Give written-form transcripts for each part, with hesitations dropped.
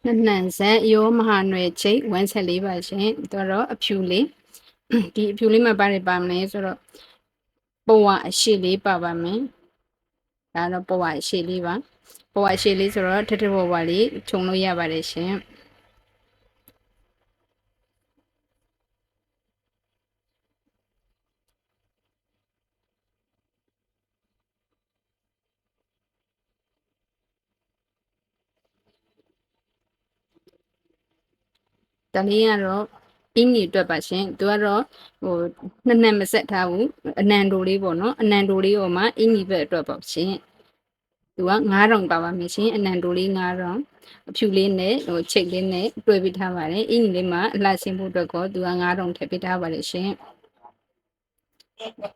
Năn sẽ yếu mà hà nội chế vẫn sẽ lý bà chế đó đó ở phiêu lý đi phiêu lý mà bà này bà này rồi bộ à xí lý bà mình đó là bộ à xí lý bà bộ à xí lý rồi thật bộ bà lý chung nó ya bà đấy chế đó lý rồi ý nghĩ tuyệt bà chế đó rồi năn năn mà sẽ thao năn đồ lý bộ nó năn đồ lý mà ý nghĩ về tuyệt bà chếသူက9000ပါပါမယ်ရှင်အနံတိုလေး9000အဖြူလေးနဲ့ချိတ်လေးနဲ့တွဲပေးထားပါတယ်အင်းကြီးလေးမှာအလှဆင်းဖို့အတွက်ကိုသူက9000ထည့်ပေးထားပါတယ်ရှင်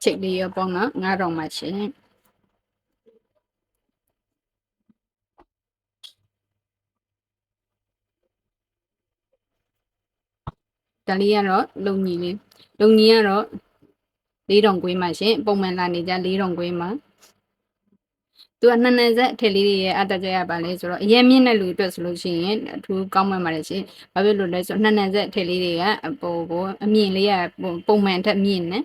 ချိတ်လေးရောပေါင်းတော့9000ပါရှင်ဒါလေးကတော့လုံကြီးလေးလုံကြီးကတော့4000ခွေးမှာရှင်ပုံမှန်လာနေကြ4000ခွေးမှာသူကနှစ်နှစ်ဆက်ထည့်လေးတွေရဲ့အတက်ကြရပါလေဆိုတော့အရင်မြင့်တဲ့လူအတွက်ဆိုလို့ရှိရင်အထူးကောင်းမှန်ပါတယ်ရှင်။ဘာဖြစ်လို့လဲဆိုတော့နှစ်နှစ်ဆက်ထည့်လေးတွေကပိုအမြင့်လေးကပုံမှန်ထက်မြင့်နေ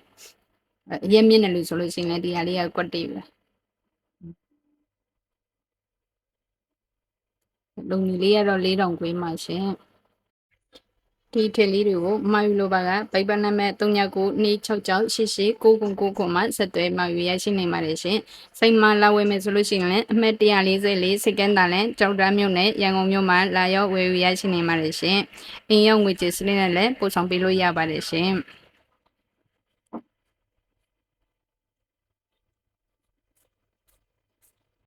အရင်မြင့်တဲ့လူဆိုလို့ရှိရင်လည်းဒီဟာလေးကကွက်တေးပဲ။လုံကြီးလေးကတော့4000ခွေးမှာရှင်။ဒီထည့်လေးတွေကိုမှာယူလိုပါကပိုက်ပနံမဲ့399266889999မှာဆက်သွဲမှာယူရရှိနိုင်ပါတယ်ရှင်။စိတ်မလာဝယ်မယ်ဆိုလို့ရှိရင်လည်းအမှတ်144စက္ကန့်တာလည်းကြောက်တာမြို့နဲ့ရန်ကုန်မြို့မှာလာရောက်ဝယ်ယူရရှိနိုင်ပါတယ်ရှင်။အင်းရောက်ငွေကြေးစနစ်နဲ့လည်းပို့ဆောင်ပေးလို့ရပါတယ်ရှင်။